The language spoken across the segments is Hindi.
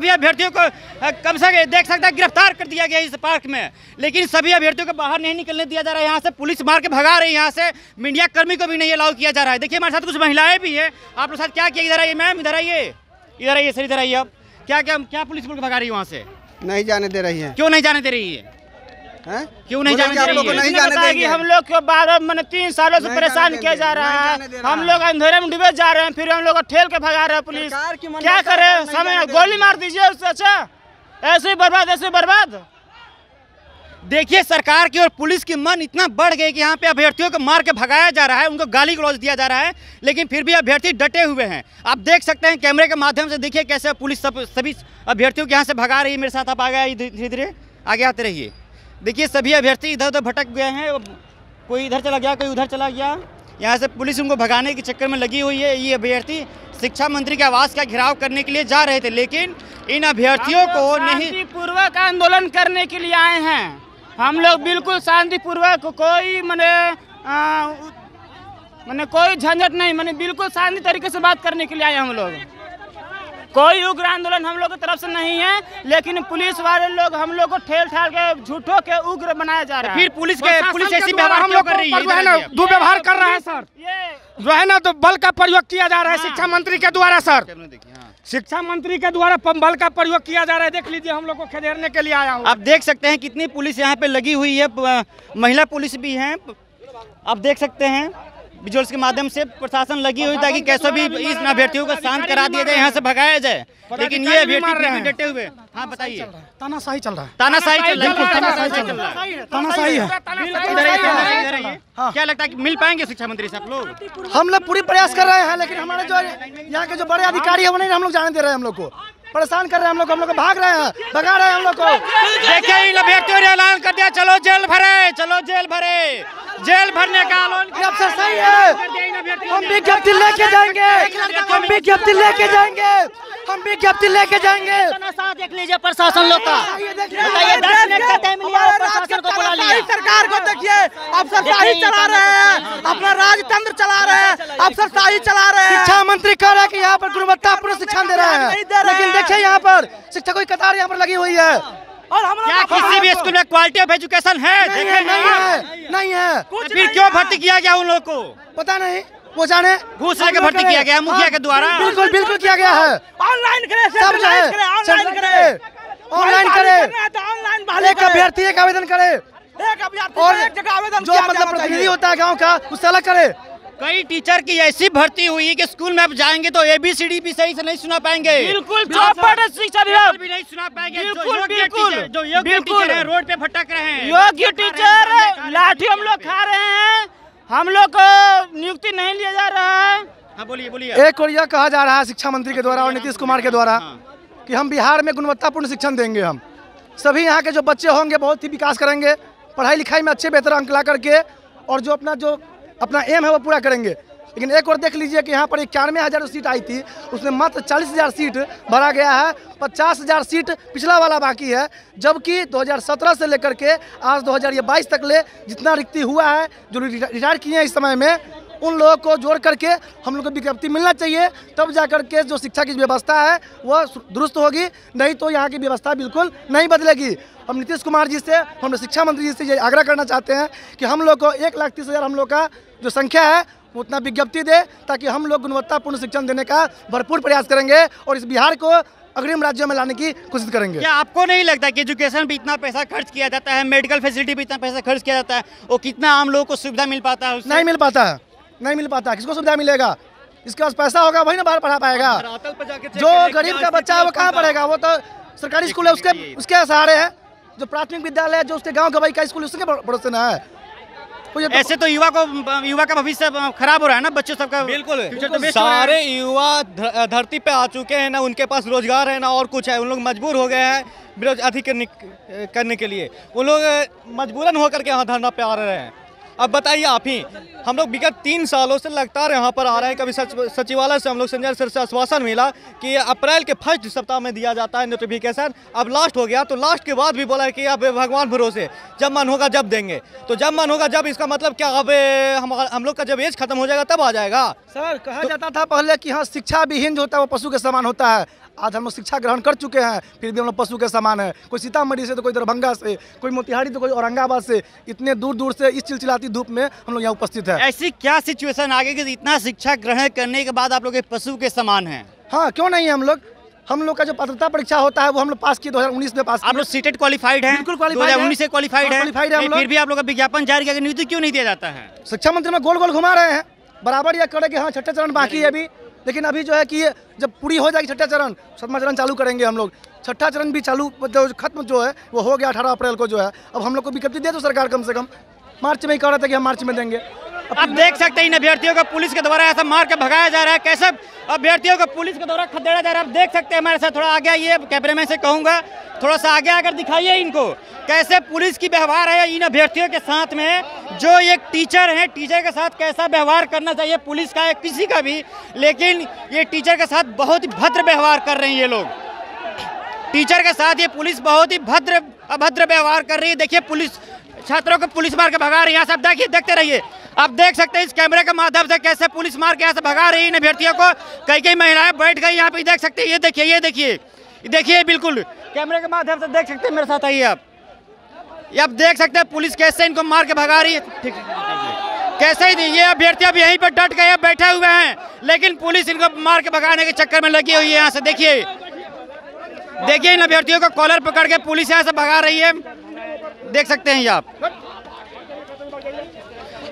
सभी अभ्यर्थियों को कम से देख सकता है गिरफ्तार कर दिया गया इस पार्क में, लेकिन सभी अभ्यर्थियों को बाहर नहीं निकलने दिया जा रहा है। यहाँ से पुलिस मार के भगा रही है, यहाँ से मीडिया कर्मी को भी नहीं अलाउ किया जा रहा है। देखिए हमारे साथ कुछ महिलाएं भी है, आप लोग साथ क्या किया, इधर आइए मैम, इधर आइए, इधर आइए सर, इधर आइए। आप क्या पुलिस को भगा रही है वहाँ से? नहीं जाने दे रही है। क्यों नहीं जाने दे रही है? क्यों नहीं जाने दे रही है? नहीं जाने देंगे। हम लोग को 3 सालों से परेशान किया जा रहा है। हम लोग अंधेरे में डूबे जा रहे हैं, फिर हम लोग को ठेल के भगा रहे हैं पुलिस। क्या करे, समय गोली मार दीजिए उससे अच्छा, ऐसे ही बर्बाद, ऐसे बर्बाद। देखिए सरकार की और पुलिस की मन इतना बढ़ गई कि यहाँ पे अभ्यर्थियों को मार के भगाया जा रहा है, उनको गाली गलौज दिया जा रहा है, लेकिन फिर भी अभ्यर्थी डटे हुए हैं। आप देख सकते हैं कैमरे के माध्यम से, देखिए कैसे पुलिस सभी अभ्यर्थियों को यहाँ से भगा रही है। मेरे साथ आप आ गए, धीरे धीरे आगे आते रहिए। देखिए सभी अभ्यर्थी इधर उधर भटक गए हैं, कोई इधर चला गया, कोई उधर चला गया। यहाँ से पुलिस उनको भगाने के चक्कर में लगी हुई है। ये अभ्यर्थी शिक्षा मंत्री के आवास का घेराव करने के लिए जा रहे थे, लेकिन इन अभ्यर्थियों को नहीं, पूर्वक आंदोलन करने के लिए आए हैं। हम लोग बिल्कुल शांतिपूर्वक, कोई कोई झंझट नहीं, बिल्कुल शांति तरीके से बात करने के लिए आए हम लोग। कोई उग्र आंदोलन हम लोग की तरफ से नहीं है, लेकिन पुलिस वाले लोग हम लोग को ठेल ठाल के झूठों के उग्र बनाया जा रहा है। फिर पुलिस ऐसी व्यवहार क्यों कर रही है? दुर्व्यवहार कर रहा है सर, जो है ना, तो बल का प्रयोग किया जा रहा है शिक्षा मंत्री के द्वारा। सर शिक्षा मंत्री के द्वारा बल का प्रयोग किया जा रहा है। देख लीजिए, हम लोग को खदेड़ने के लिए आया हूँ। आप देख सकते हैं कितनी पुलिस यहाँ पे लगी हुई है, महिला पुलिस भी है। आप देख सकते हैं विजुअल्स के माध्यम से प्रशासन लगी हुई ताकि कैसे भी इस अभ्यर्थियों को शांत करा दिया जाए, यहाँ से भगाया जाए, लेकिन ये अभ्यर्थी डटे हुए। हाँ बताइए। तानाशाही चल रहा है, तानाशाही चल रहा है, तानाशाही है। क्या लगता है कि मिल पाएंगे शिक्षा मंत्री से आप लोग? हम लोग पूरी प्रयास कर रहे हैं, लेकिन हमारे जो यहाँ के जो बड़े अधिकारी है वो नहीं हम लोग जाने दे रहे हैं। हम लोग को परेशान कर रहे हैं, हम लोग को भाग रहे हैं, भगा रहे हैं हम लोग को। देखिए इन अभ्यर्थियों ने ऐलान कर दिया, चलो जेल भरे, चलो जेल भरे, जेल भरने का ऐलान। अफसर सही है, हम विज्ञप्ति लेके जाएंगे, हम विज्ञप्ति लेके जाएंगे, हम विज्ञप्ति लेके जाएंगे। देख लीजिए प्रशासन लोग का, बताइए 10 मिनट का टाइम लिया और प्रशासन को बुला लिया। सरकार को देखिए, अफसरशाही चला रहे हैं, अपना राजतंत्र चला रहे हैं, अफसरशाही चला रहे हैं। शिक्षा मंत्री कह रहे हैं कि यहाँ पर गुणवत्तापूर्ण शिक्षा दे रहे हैं, लेकिन देखिए यहाँ पर शिक्षकों की कतार यहाँ पर लगी हुई है। और क्या किसी भी स्कूल में क्वालिटी ऑफ एजुकेशन है? नहीं है। फिर क्यों भर्ती किया गया उन लोग को? पता नहीं, वो जाने। घूस लेके भर्ती किया गया मुखिया के द्वारा। बिल्कुल बिल्कुल किया गया है। ऑनलाइन करे, सब जो है ऑनलाइन करे, एक अभ्यर्थी एक आवेदन करे, और जो मतलब प्रतिनिधि होता है गाँव का उससे अलग करे। कई टीचर की ऐसी भर्ती हुई कि स्कूल में आप जाएंगे तो ABCD भी सही से नहीं सुना पाएंगे। बिल्कुल चौपट शिक्षा विभाग भी नहीं सुना पाएंगे। बिल्कुल जो योग्य टीचर हैं रोड पे भटक रहे हैं। योग्य टीचर लाठी हम लोग खा रहे हैं, हम लोग को नियुक्ति नहीं लिया जा रहा है। हाँ बोलिए बोलिए। एक और यह कहा जा रहा है शिक्षा मंत्री के द्वारा और नीतीश कुमार के द्वारा कि हम बिहार में गुणवत्तापूर्ण शिक्षण देंगे। हम सभी यहाँ के जो बच्चे होंगे बहुत ही विकास करेंगे, पढ़ाई लिखाई में अच्छे बेहतर अंक ला करके, और जो अपना एम है वो पूरा करेंगे। लेकिन एक और देख लीजिए कि यहाँ पर 91,000 सीट आई थी, उसमें मात्र 40,000 सीट भरा गया है, 50,000 सीट पिछला वाला बाकी है, जबकि 2017 से लेकर के आज 2022 तक ले जितना रिक्ति हुआ है, जो रिटायर किए हैं इस समय में, उन लोगों को जोड़ करके हम लोग को विज्ञप्ति मिलना चाहिए, तब जाकर के जो शिक्षा की व्यवस्था है वह दुरुस्त होगी, नहीं तो यहाँ की व्यवस्था बिल्कुल नहीं बदलेगी। हम नीतीश कुमार जी से, हम शिक्षा मंत्री जी से ये आग्रह करना चाहते हैं कि हम लोग को 1,30,000 हम लोग का जो संख्या है उतना विज्ञप्ति दे, ताकि हम लोग गुणवत्तापूर्ण शिक्षण देने का भरपूर प्रयास करेंगे और इस बिहार को अग्रिम राज्यों में लाने की कोशिश करेंगे। क्या आपको नहीं लगता कि एजुकेशन भी इतना पैसा खर्च किया जाता है, मेडिकल फैसिलिटी भी इतना पैसा खर्च किया जाता है, और कितना आम लोगों को सुविधा मिल पाता है? नहीं मिल पाता है, नहीं मिल पाता। किसको सुविधा मिलेगा? इसके पास पैसा होगा वही ना बाहर पढ़ा पाएगा। जो गरीब का बच्चा है वो कहाँ पढ़ेगा? वो तो सरकारी स्कूल है, उसके सहारे है। जो प्राथमिक विद्यालय है, जो उसके गाँव गवाई का स्कूल, उसके भरोसे न है। ऐसे तो युवा का भविष्य खराब हो रहा है ना, बच्चों सबका। बिल्कुल तो सारे युवा धरती पे आ चुके हैं ना, उनके पास रोजगार है ना और कुछ है, उन लोग मजबूर हो गए हैं बेरोजगारी करने के लिए। उन लोग मजबूरन होकर के यहाँ धरना पे आ रहे हैं। अब बताइए आप ही, हम लोग विगत 3 सालों से लगातार यहाँ पर आ रहे हैं। कभी सचिवालय से हम लोग संजय सर से आश्वासन मिला कि अप्रैल के फर्स्ट सप्ताह में दिया जाता है नोटिफिकेशन। अब लास्ट हो गया, तो लास्ट के बाद भी बोला है कि अब भगवान भरोसे, जब मन होगा जब देंगे। तो जब मन होगा जब, इसका मतलब क्या? अब हम लोग का जब एज खत्म हो जाएगा तब आ जाएगा। सर कहा जाता था पहले कि हाँ शिक्षा विहीन जो होता है वो पशु के समान होता है। आज हम लोग शिक्षा ग्रहण कर चुके हैं, फिर भी हम लोग पशु के समान है। कोई सीतामढ़ी से, तो कोई दरभंगा से, कोई मोतिहारी, तो कोई औरंगाबाद से, इतने दूर दूर से इस चिलचिलाती धूप में हम लोग यहाँ उपस्थित है। ऐसी क्या सिचुएशन आ गई कि इतना शिक्षा ग्रहण करने के बाद आप लोग एक पशु के समान हैं? हाँ, क्यों नहीं है। हम लोग का जो पात्रता परीक्षा होता है वो हम लोग पास किए 2019 में पास किए। आप लोग सीटेट क्वालिफाइड हैं? बिल्कुल क्वालिफाइड है। 2019 से क्वालिफाइड है हम लोग। फिर भी आप लोग का विज्ञापन जारी किया, नियुक्ति क्यों नहीं दिया जाता है? शिक्षा मंत्री में गोल गोल घुमा रहे हैं, बराबर ये करे कि हाँ छठा चरण बाकी है अभी, लेकिन अभी जो है कि ये जब पूरी हो जाएगी छठा चरण, 7वां चरण चालू करेंगे हम लोग। छठा चरण भी चालू जो खत्म जो है वो हो गया 18 अप्रैल को जो है। अब हम लोग को विज्ञप्ति दे दो सरकार, कम से कम मार्च में ही कह रहा था कि हम मार्च में देंगे। आप देख सकते हैं इन अभ्यर्थियों को पुलिस के द्वारा ऐसा मार के भगाया जा रहा है, कैसे अभ्यर्थियों को पुलिस के द्वारा खदेड़ा जा रहा है। आप देख सकते हैं, हमारे साथ थोड़ा आगे आइए, कैमरामैन से कहूँगा थोड़ा सा आगे आकर दिखाइए इनको, कैसे पुलिस की व्यवहार है इन अभ्यर्थियों के साथ में। जो एक टीचर है, टीचर के साथ कैसा व्यवहार करना चाहिए पुलिस का है किसी का भी, लेकिन ये टीचर के साथ बहुत ही भद्र व्यवहार कर रहे हैं ये लोग। टीचर के साथ ये पुलिस बहुत ही अभद्र व्यवहार कर रही है। देखिए पुलिस छात्रों को पुलिस मार के भगा रही है। यहाँ से आप देखिए, देखते रहिए, आप देख सकते हैं इस कैमरे के माध्यम से कैसे पुलिस मार के यहाँ से भगा रही है इन अभ्यर्थियों को। कई महिलाएं बैठ गई यहाँ पे, देख सकते हैं। ये देखिए बिल्कुल कैमरे के माध्यम से देख सकते हैं, मेरे साथ आइए आप। ये आप देख सकते हैं पुलिस कैसे इनको मार के भगा रही है। ठीक कैसे ही ये अभ्यर्थी अब यहीं पर डट गए, बैठे हुए हैं, लेकिन पुलिस इनको मार के भगाने के चक्कर में लगी हुई है। यहाँ से देखिए इन अभ्यर्थियों को कॉलर पकड़ के पुलिस यहाँ से भगा रही है, देख सकते हैं ये आप।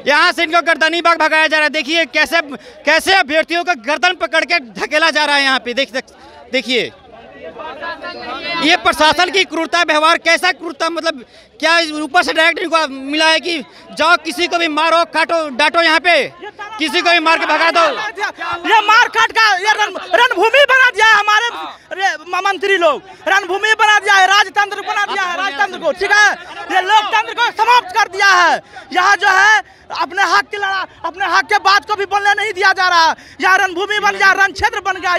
यहाँ से इनको गर्दनी बाग भगाया जा रहा है। देखिए कैसे अभ्यर्थियों को गर्दन पकड़ के धकेला जा रहा है यहाँ पे। देखिए ये प्रशासन की क्रूरता व्यवहार, कैसा क्रूरता, मतलब क्या ऊपर से डायरेक्ट इनको मिला है कि जाओ किसी को भी मारो, काटो, डांटो, यहाँ पे किसी को भी मार के भगा दो। ये मार काट का ये रणभूमि बना दिया है हमारे मंत्री लोग, रणभूमि बना दिया है, राजतंत्र बना दिया है राजतंत्र को, ठीक है। ये लोकतंत्र को समाप्त कर दिया है। यहाँ जो है अपने हक के बात को भी बोलने नहीं दिया जा रहा। यहाँ रणभूमि बन गया, रण क्षेत्र बन गया।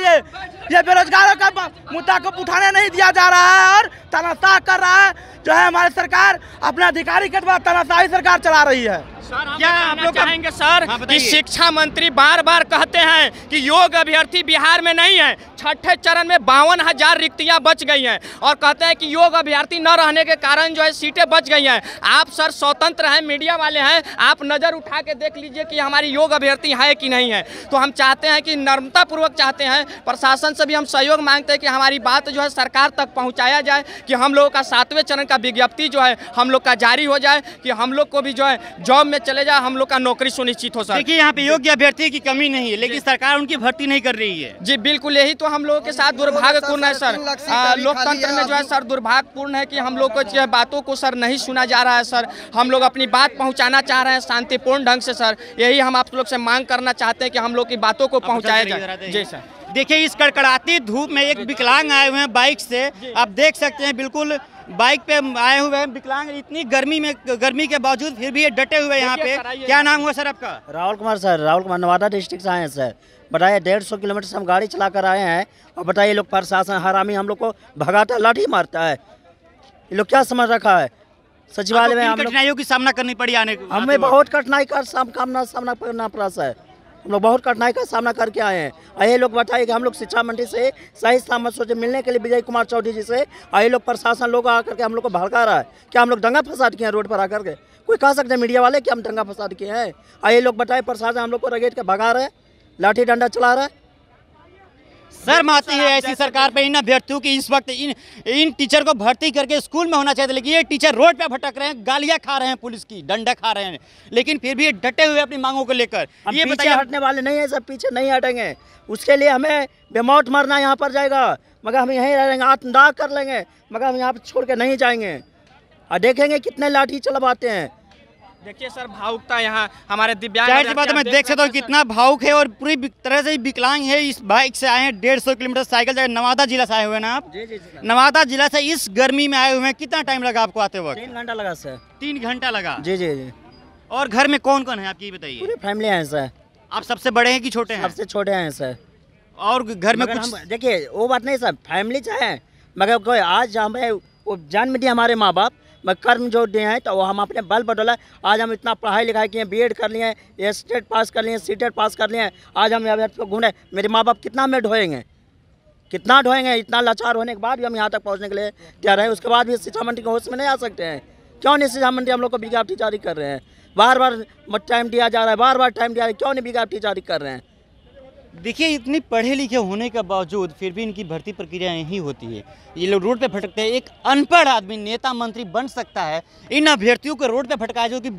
ये बेरोजगारों का मुद्दा को उठाने नहीं दिया जा रहा है और तानाशाह कर रहा है जो है हमारी सरकार, अपने अधिकारी के द्वारा तानाशाही सरकार चला रही है। क्या आप लोग चाहेंगे सर कि शिक्षा मंत्री बार बार कहते हैं कि योग अभ्यर्थी बिहार में नहीं है, छठे चरण में 52,000 रिक्तियां बच गई हैं और कहते हैं कि योग अभ्यर्थी न रहने के कारण जो है सीटें बच गई हैं। आप सर स्वतंत्र हैं, मीडिया वाले हैं, आप नज़र उठा के देख लीजिए कि हमारी योग अभ्यर्थी है कि नहीं है। तो हम चाहते हैं कि नम्रतापूर्वक चाहते हैं, प्रशासन से भी हम सहयोग मांगते हैं कि हमारी बात जो है सरकार तक पहुँचाया जाए, कि हम लोगों का 7वें चरण का विज्ञप्ति जो है हम लोग का जारी हो जाए, कि हम लोग को भी जो है जॉब में चले जाए, हम लोग का नौकरी सुनिश्चित हो सके। देखिए यहाँ पे योग्य अभ्यर्थी की कमी नहीं है, लेकिन सरकार उनकी भर्ती नहीं कर रही है। जी बिल्कुल, यही तो हम लोगों के साथ दुर्भाग्यपूर्ण है सर। लोकतंत्र में जो है सर दुर्भाग्यपूर्ण है कि हम लोग को बातों को सर नहीं सुना जा रहा है सर। हम लोग अपनी बात पहुंचाना चाह रहे हैं शांतिपूर्ण ढंग से सर, यही हम आप लोग से मांग करना चाहते हैं कि हम लोग की बातों को पहुँचाया जाए। जी सर। देखिए इस कड़कड़ाती धूप में एक विकलांग आए हुए हैं बाइक से, आप देख सकते हैं बिल्कुल बाइक पे आए हुए हैं विकलांग। इतनी गर्मी के बावजूद फिर भी ये डटे हुए यहाँ पे। क्या नाम हुआ सर आपका? राहुल कुमार सर, राहुल कुमार, नवादा डिस्ट्रिक्ट से आए हैं सर। बताइए 150 किलोमीटर से हम गाड़ी चला कर आए हैं और बताइए लोग प्रशासन हरामी हम लोग को भगाता, लाठी मारता है। ये लोग क्या समझ रखा है? सचिवालय में हम कठिनाइयों की सामना करनी पड़ी आने को। हमें बहुत कठिनाई का सामना करना पड़ा सर। हम लोग बहुत कठिनाई का सामना करके आए हैं। ये लोग बताइए कि हम लोग शिक्षा मंत्री से सही सामंजस्य से मिलने के लिए विजय कुमार चौधरी जी से ये लोग प्रशासन लोग आकर के हम लोग को भड़का रहा है। क्या हम लोग दंगा फसाद किए हैं रोड पर आकर के? कोई कह सकते हैं मीडिया वाले कि हम दंगा फसाद किए हैं? ये लोग बताए प्रशासन हम लोग को रगेट के भगा रहे हैं, लाठी डंडा चला रहा है। शर्म आती है ऐसी सरकार पे। इन अभ्यर्थियों की इस वक्त इन टीचर को भर्ती करके स्कूल में होना चाहिए, लेकिन ये टीचर रोड पे भटक रहे हैं, गालियां खा रहे हैं, पुलिस की डंडा खा रहे हैं, लेकिन फिर भी ये डटे हुए अपनी मांगों को लेकर। ये पीछे हटने वाले नहीं है, सब पीछे नहीं हटेंगे। उसके लिए हमें बेमौत मरना यहाँ पर जाएगा, मगर हम यहीं रहेंगे, आत्मदाह कर लेंगे, मगर हम यहाँ पर छोड़ के नहीं जाएंगे। और देखेंगे कितने लाठी चलवाते हैं। देखिए सर भावुकता यहाँ हमारे दिव्यांग, जाहिर सी बात है, मैं देख सकता हूँ कितना भावुक है और पूरी तरह से विकलांग है। इस बाइक से आए हैं, 150 किलोमीटर साइकिल जाकर नवादा जिला से आए हुए हैं ना आप? जी। नवादा जिला से इस गर्मी में आए हुए हैं। कितना टाइम लगा आपको आते वक्त? 3 घंटा लगा सर। 3 घंटा लगा? जी। और घर में कौन कौन है आपकी बताइए? पूरी फैमिली है सर। आप सबसे बड़े हैं कि छोटे हैं? सबसे छोटे हैं सर। और घर में कुछ देखिए वो बात नहीं सर, फैमिली चाहे, मगर कोई आज हमें वो जन्म दिए हमारे माँ बाप, मैं कर्म जो दिए हैं, तो वो हम अपने बल बदौलत आज हम इतना पढ़ाई लिखाई किए, बीएड कर लिए, स्टेट पास कर लिए, सीटेट पास कर लिए, आज हम अभ्यर्थी को घूमे। मेरे माँ बाप कितना में ढोएंगे? कितना ढोएंगे, इतना लाचार होने के बाद भी हम यहाँ तक पहुँचने के लिए तैयार हैं। उसके बाद भी शिक्षा मंत्री के होश में नहीं आ सकते हैं। क्यों नहीं शिक्षा मंत्री हम लोग को विज्ञप्ति जारी कर रहे हैं? बार बार टाइम दिया जा रहा है, बार बार टाइम दिया, क्यों नहीं विज्ञप्ति जारी कर रहे हैं? देखिए, इतनी पढ़े लिखे होने के बावजूद फिर भी इनकी भर्ती प्रक्रिया यही होती है। ये लोग रोड पे भटकते हैं। एक अनपढ़ आदमी नेता मंत्री बन सकता है, इन अभ्यर्थियों को रोड पे भटकाया, जो कि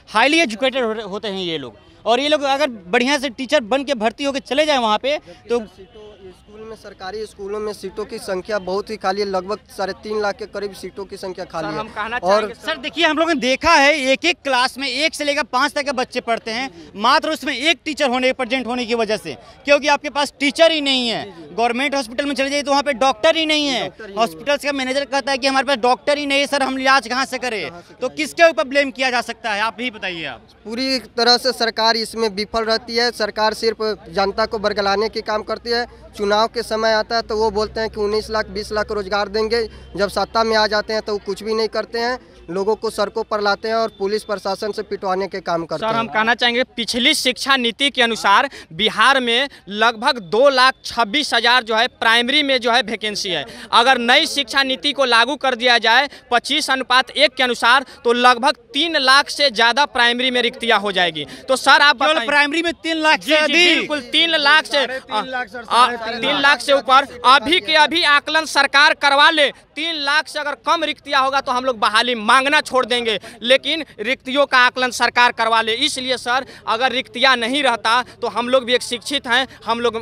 हाईली एजुकेटेड होते हैं ये लोग। और ये लोग अगर बढ़िया से टीचर बन के भर्ती होकर चले जाए वहाँ पे, तो स्कूल में, सरकारी स्कूलों में सीटों की संख्या बहुत ही खाली है। लगभग 3.5 लाख के करीब सीटों की संख्या खाली है। और सर देखिए, हम लोगों ने देखा है एक एक क्लास में 1 से लेकर 5 तक के बच्चे पढ़ते हैं, मात्र उसमें एक टीचर प्रेजेंट होने की वजह से, क्योंकि आपके पास टीचर ही नहीं है। गवर्नमेंट हॉस्पिटल में चले जाइए तो वहाँ पे डॉक्टर ही नहीं है। हॉस्पिटल का मैनेजर कहता है कि हमारे पास डॉक्टर ही नहीं है सर, हम इलाज कहाँ से करें? तो किसके ऊपर ब्लेम किया जा सकता है, आप ही बताइए। आप पूरी तरह से सरकार इसमें विफल रहती है। सरकार सिर्फ जनता को बरगलाने की काम करती है। चुनाव के समय आता है तो वो बोलते हैं कि 19 लाख 20 लाख रोजगार देंगे, जब सत्ता में आ जाते हैं तो वो कुछ भी नहीं करते हैं। लोगों को सड़कों पर लाते हैं और पुलिस प्रशासन से पिटवाने के काम करते हैं। सर, हम कहना चाहेंगे पिछली शिक्षा नीति के अनुसार बिहार में लगभग 2,26,000 जो है प्राइमरी में जो है वैकेंसी है। अगर नई शिक्षा नीति को लागू कर दिया जाए 25:1 के अनुसार, तो लगभग 3 लाख से ज़्यादा प्राइमरी में रिक्तियाँ हो जाएगी। तो सर आप केवल प्राइमरी में 3 लाख से अधिक, बिल्कुल 3 लाख से 3 लाख से ऊपर अभी के अभी आकलन सरकार करवा ले। 3 लाख से अगर कम रिक्तियाँ होगा तो हम लोग बहाली मांगना छोड़ देंगे, लेकिन रिक्तियों का आकलन सरकार करवा ले। इसलिए सर, अगर रिक्तियाँ नहीं रहता तो हम लोग भी एक शिक्षित हैं, हम लोग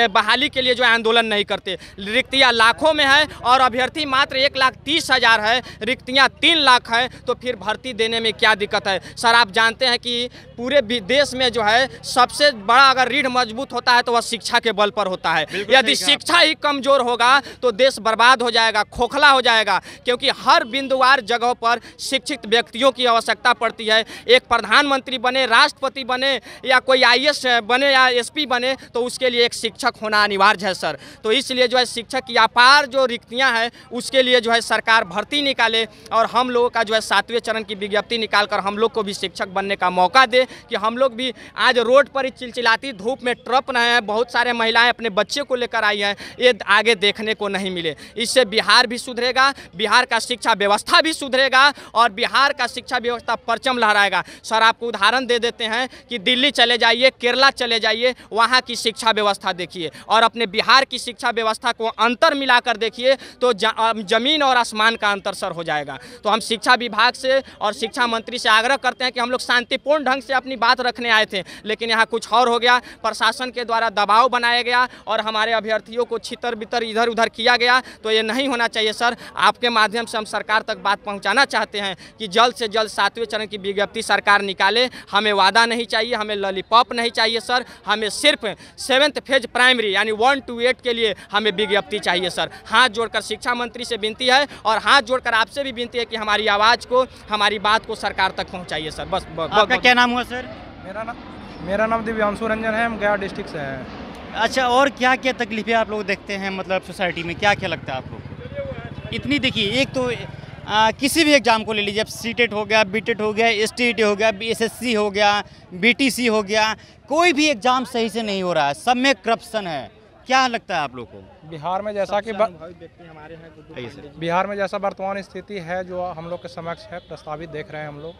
बहाली के लिए जो आंदोलन नहीं करते। रिक्तियाँ लाखों में है और अभ्यर्थी मात्र 1,30,000 है, रिक्तियाँ 3 लाख है, तो फिर भर्ती देने में क्या दिक्कत है? सर आप जानते हैं कि पूरे देश में जो है सबसे बड़ा अगर रीढ़ मजबूत होता है तो वह शिक्षा के बल पर होता है। यदि शिक्षा ही कमजोर होगा तो देश बर्बाद हो जाएगा, खोखला हो जाएगा, क्योंकि हर बिंदुवार जगहों पर शिक्षित व्यक्तियों की आवश्यकता पड़ती है। एक प्रधानमंत्री बने, राष्ट्रपति बने, या कोई IAS बने या SP बने, तो उसके लिए एक शिक्षक होना अनिवार्य है सर। तो इसलिए जो है शिक्षक की अपार जो रिक्तियां हैं उसके लिए जो है सरकार भर्ती निकाले और हम लोगों का जो है 7वें चरण की विज्ञप्ति निकालकर हम लोग को भी शिक्षक बनने का मौका दे, कि हम लोग भी आज रोड पर ही चिलचिलाती धूप में ट्रप रहे हैं। बहुत सारे महिलाएं अपने बच्चे को लेकर आई हैं, ये आगे देखने को नहीं मिले। इससे बिहार भी सुधरेगा, बिहार का शिक्षा व्यवस्था भी सुधरेगा और बिहार का शिक्षा व्यवस्था परचम लहराएगा। सर आपको उदाहरण दे देते हैं कि दिल्ली चले जाइए, केरला चले जाइए, वहाँ की शिक्षा व्यवस्था देखिए और अपने बिहार की शिक्षा व्यवस्था को अंतर मिलाकर देखिए तो जमीन और आसमान का अंतर सर हो जाएगा। तो हम शिक्षा विभाग से और शिक्षा मंत्री से आग्रह करते हैं कि हम लोग शांतिपूर्ण ढंग से अपनी बात रखने आए थे, लेकिन यहाँ कुछ और हो गया। प्रशासन के द्वारा दबाव बनाया गया और हमारे अभ्यर्थियों को छितर बितर इधर उधर किया गया, तो ये नहीं होना चाहिए सर। आपके माध्यम से हम सरकार तक बात पहुँचाना चाहते हैं कि जल्द से जल्द 7वें चरण की विज्ञप्ति सरकार निकाले। हमें वादा नहीं चाहिए, हमें लॉलीपॉप नहीं चाहिए सर, हमें सिर्फ 7th फेज प्राइमरी यानी 1 to 8 के लिए हमें विज्ञप्ति चाहिए सर। हाथ जोड़कर शिक्षा मंत्री से विनती है और हाथ जोड़कर आपसे भी विनती है कि हमारी आवाज़ को, हमारी बात को सरकार तक पहुँचाइए सर। बस आपका क्या नाम हुआ सर? मेरा नाम दिव्यांशु रंजन है, हम गया डिस्ट्रिक्ट से हैं। अच्छा, और क्या क्या तकलीफें आप लोग देखते हैं, मतलब सोसाइटी में क्या क्या लगता है आप लोग को? इतनी देखिए, एक तो किसी भी एग्ज़ाम को ले लीजिए, अब सीटेट हो गया, बीटेट हो गया, STET हो गया, SSC हो गया, BTC हो गया, कोई भी एग्ज़ाम सही से नहीं हो रहा है, सब में करप्शन है। क्या लगता है आप लोग को? बिहार में जैसा कि बिहार में जैसा वर्तमान स्थिति है जो हम लोग के समक्ष है, प्रस्तावित देख रहे हैं हम लोग।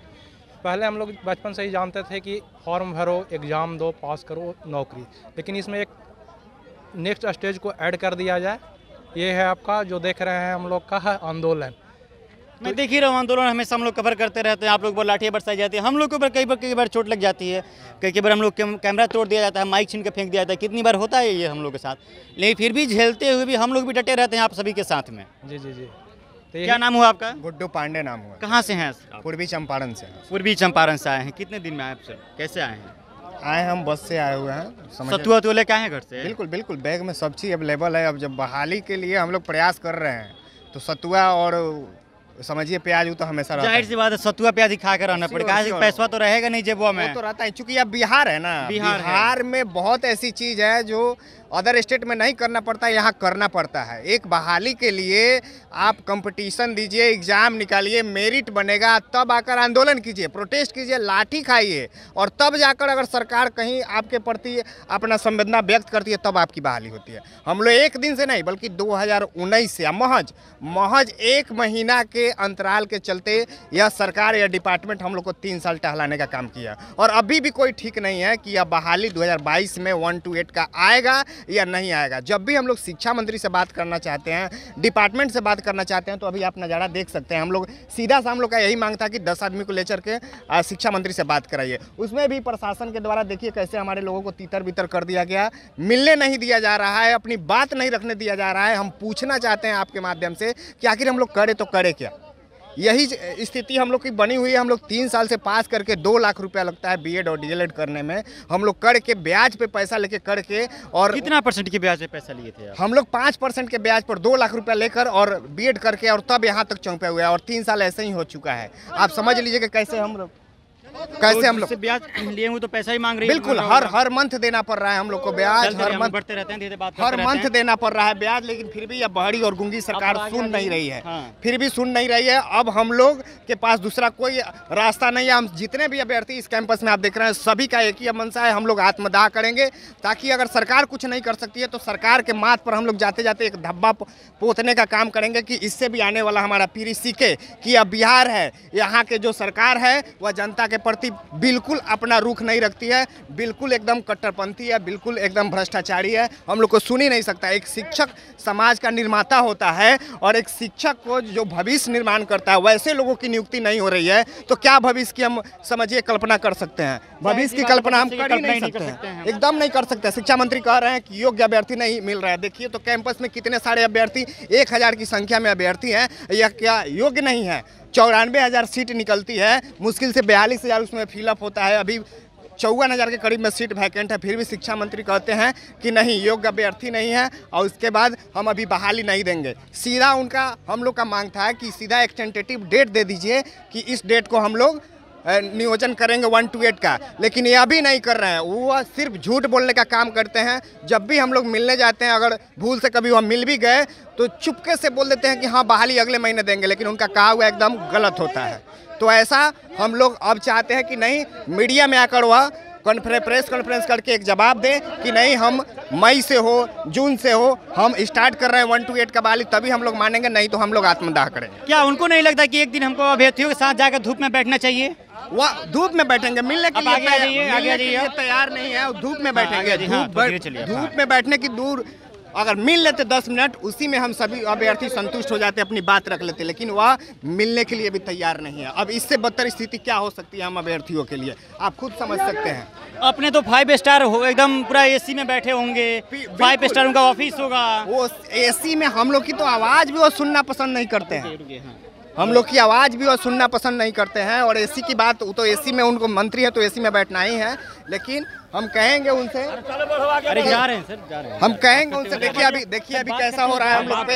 पहले हम लोग बचपन से ही जानते थे कि फॉर्म भरो, एग्ज़ाम दो, पास करो, नौकरी, लेकिन इसमें एक नेक्स्ट स्टेज को ऐड कर दिया जाए। ये है आपका जो देख रहे हैं हम लोग का है आंदोलन। मैं देख ही रहा हूँ, आंदोलन हमेशा हम लोग कवर करते रहते हैं। आप लोग पर लाठियाँ बरसाई जाती है, हम लोग के ऊपर कई बार चोट लग जाती है, कई बार हम लोग कैमरा तोड़ दिया जाता है, माइक छीन के फेंक दिया जाता है, कितनी बार होता है ये हम लोग के साथ। लेकिन फिर भी झेलते हुए भी हम लोग भी डटे रहते हैं आप सभी के साथ में। जी जी जी। तो क्या नाम हुआ आपका? गुड्डू पांडे नाम हुआ। कहाँ से हैं? पूर्वी चंपारण से। पूर्वी चंपारण से आए हैं। कितने दिन में आए आप? कैसे आए हैं? आए हम बस से आए हुए हैं। सतुआ तो लेके आए हैं घर से? बिल्कुल बिल्कुल, बैग में सब चीज़ अवेलेबल है। अब जब बहाली के लिए हम लोग प्रयास कर रहे हैं तो सतुआ और समझिए प्याज वो तो हमेशा रहता जाहिर सी बात है, सतुआ प्याज ही खा कर रहना पड़ेगा, पैसा तो रहेगा नहीं जेबुआ में। वो तो रहता है, चूंकि अब बिहार है ना, बिहार में बहुत ऐसी चीज है जो अदर स्टेट में नहीं करना पड़ता, यहाँ करना पड़ता है। एक बहाली के लिए आप कंपटीशन दीजिए, एग्जाम निकालिए, मेरिट बनेगा, तब आकर आंदोलन कीजिए, प्रोटेस्ट कीजिए, लाठी खाइए, और तब जाकर अगर सरकार कहीं आपके प्रति अपना संवेदना व्यक्त करती है तब आपकी बहाली होती है। हम लोग एक दिन से नहीं बल्कि 2019 से महज 1 महीना के अंतराल के चलते यह सरकार या डिपार्टमेंट हम लोग को 3 साल टहलाने का काम किया, और अभी भी कोई ठीक नहीं है कि यह बहाली 2022 में 1 to 8 का आएगा या नहीं आएगा। जब भी हम लोग शिक्षा मंत्री से बात करना चाहते हैं, डिपार्टमेंट से बात करना चाहते हैं, तो अभी आप नज़ारा देख सकते हैं। हम लोग सीधा सा हम लोग का यही मांग था कि 10 आदमी को लेकर के शिक्षा मंत्री से बात कराइए। उसमें भी प्रशासन के द्वारा देखिए कैसे हमारे लोगों को तितर बितर कर दिया गया, मिलने नहीं दिया जा रहा है, अपनी बात नहीं रखने दिया जा रहा है। हम पूछना चाहते हैं आपके माध्यम से कि आखिर हम लोग करें तो करें क्या। यही स्थिति हम लोग की बनी हुई है। हम लोग 3 साल से पास करके 2 लाख रुपया लगता है बीएड और डीएलएड करने में। हम लोग करके ब्याज पे पैसा लेके करके, और कितना % के ब्याज पे पैसा लिए थे हम लोग 5% के ब्याज पर 2 लाख रुपया लेकर और बीएड करके, और तब यहाँ तक चौंपे हुए हैं, और 3 साल ऐसे ही हो चुका है। आप समझ लीजिए कि कैसे हम लोग ब्याज लिए हुए तो पैसा ही मांग रही है। बिल्कुल, हर मंथ देना पड़ रहा है हम लोग को ब्याज, हर मंथ बढ़ते रहते हैं, हर मंथ देना पड़ रहा है ब्याज। लेकिन फिर भी यह बहरी और गूंगी सरकार सुन नहीं रही है, फिर भी सुन नहीं रही है। अब हम लोग के पास दूसरा कोई रास्ता नहीं है। हम जितने भी अभ्यर्थी इस कैंपस में आप देख रहे हैं, सभी का एक ही मंशा है, हम लोग आत्मदाह करेंगे, ताकि अगर सरकार कुछ नहीं कर सकती है तो सरकार के माथ पर हम लोग जाते जाते एक धब्बा पोतने का काम करेंगे, कि इससे भी आने वाला हमारा पीढ़ी सीखे कि अब बिहार है, यहाँ के जो सरकार है वह जनता के प्रति बिल्कुल अपना रुख नहीं रखती है, बिल्कुल एकदम कट्टरपंथी है, बिल्कुल एकदम भ्रष्टाचारी है। हम लोग को सुन ही नहीं सकता। एक शिक्षक समाज का निर्माता होता है, और एक शिक्षक को जो भविष्य निर्माण करता है, वैसे लोगों की नियुक्ति नहीं हो रही है, तो क्या भविष्य की हम समझिए कल्पना कर सकते हैं? भविष्य की कल्पना हम कर ही नहीं सकते हैं, एकदम नहीं कर सकते। शिक्षा मंत्री कह रहे हैं कि योग्य अभ्यर्थी नहीं मिल रहा है। देखिए तो कैंपस में कितने सारे अभ्यर्थी, 1000 की संख्या में अभ्यर्थी हैं, यह क्या योग्य नहीं है? 94,000 सीट निकलती है, मुश्किल से 42,000 उसमें फिलअप होता है। अभी 54,000 के करीब में सीट वैकेंट है, फिर भी शिक्षा मंत्री कहते हैं कि नहीं, योग्य अभ्यर्थी नहीं है, और उसके बाद हम अभी बहाली नहीं देंगे। सीधा उनका हम लोग का मांग था कि सीधा एक टेंटेटिव डेट दे दीजिए कि इस डेट को हम लोग नियोजन करेंगे 1 to 8 का, लेकिन ये अभी नहीं कर रहे हैं। वो सिर्फ झूठ बोलने का काम करते हैं। जब भी हम लोग मिलने जाते हैं, अगर भूल से कभी वह मिल भी गए तो चुपके से बोल देते हैं कि हाँ बहाली अगले महीने देंगे, लेकिन उनका कहा हुआ एकदम गलत होता है। तो ऐसा हम लोग अब चाहते हैं कि नहीं, मीडिया में आकर वह प्रेस कॉन्फ्रेंस करके एक जवाब दें कि नहीं, हम मई से हो, जून से हो, हम स्टार्ट कर रहे हैं 1 to 8 का बहाली, तभी हम लोग मानेंगे, नहीं तो हम लोग आत्मदाह करेंगे। क्या उनको नहीं लगता कि एक दिन हमको अभ्यर्थियों के साथ जाकर धूप में बैठना चाहिए? वह धूप में बैठेंगे, मिलने के लिए तैयार नहीं है, धूप में बैठेंगे। धूप में बैठने की दूर अगर मिल लेते 10 मिनट, उसी में हम सभी अभ्यर्थी संतुष्ट हो जाते, अपनी बात रख लेते, लेकिन वह मिलने के लिए भी तैयार नहीं है। अब इससे बदतर स्थिति क्या हो सकती है हम अभ्यर्थियों के लिए, आप खुद समझ सकते हैं। अपने तो 5 स्टार हो, एकदम पूरा एसी में बैठे होंगे, 5 स्टार उनका ऑफिस होगा। वो एसी में हम लोग की तो आवाज़ भी वो सुनना पसंद नहीं करते हैं, हम लोग की आवाज़ भी वो सुनना पसंद नहीं करते हैं। और एसी की बात, तो एसी में उनको मंत्री है तो एसी में बैठना ही है, लेकिन हम कहेंगे उनसे, अरे जा रहे हैं सर, जा रहे हैं, हम कहेंगे उनसे, देखिए अभी कैसा हो रहा है हम लोग पे।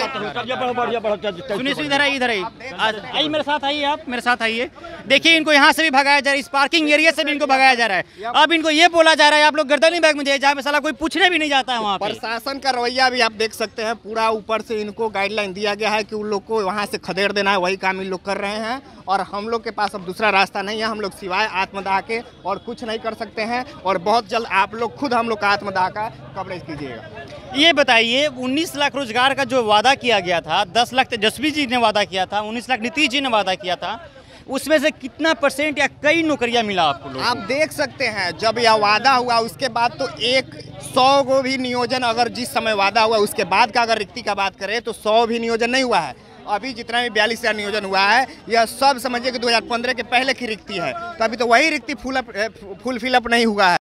सुनिए इधर आइए, मेरे साथ आइए, आप मेरे साथ आइए। देखिए इनको यहाँ से भी भगाया जा रहा है, इस पार्किंग एरिया से भी इनको भगाया जा रहा है। अब इनको ये बोला जा रहा है आप लोग गर्दनी बैग में जाइए, जहाँ पे साला कोई पूछने भी नहीं जाता है। वहाँ प्रशासन का रवैया भी आप देख सकते हैं, पूरा ऊपर से इनको गाइडलाइन दिया गया है कि उन लोग को वहाँ से खदेड़ देना है, वही काम इन लोग कर रहे हैं। और हम लोग के पास अब दूसरा रास्ता नहीं है, हम लोग सिवाय आत्मदाह के और कुछ नहीं कर सकते हैं। और बहुत जल्द आप लोग खुद हम लोग का आत्मदाह का कवरेज कीजिएगा। ये बताइए, 19 लाख रोजगार का जो वादा किया गया था, 10 लाख तेजस्वी जी ने वादा किया था, 19 लाख नीतीश जी ने वादा किया था, उसमें से कितना % या कई नौकरियां मिला आपको लोगों को? आप देख सकते हैं, जब यह वादा हुआ उसके बाद तो 100 को भी नियोजन, अगर जिस समय वादा हुआ उसके बाद का अगर रिक्ति का बात करें तो 100 भी नियोजन नहीं हुआ है। अभी जितना भी 42,000 नियोजन हुआ है, यह सब समझिए कि 2015 के पहले की रिक्ति है। तो अभी तो वही रिक्ति फुल फिलअप नहीं हुआ है।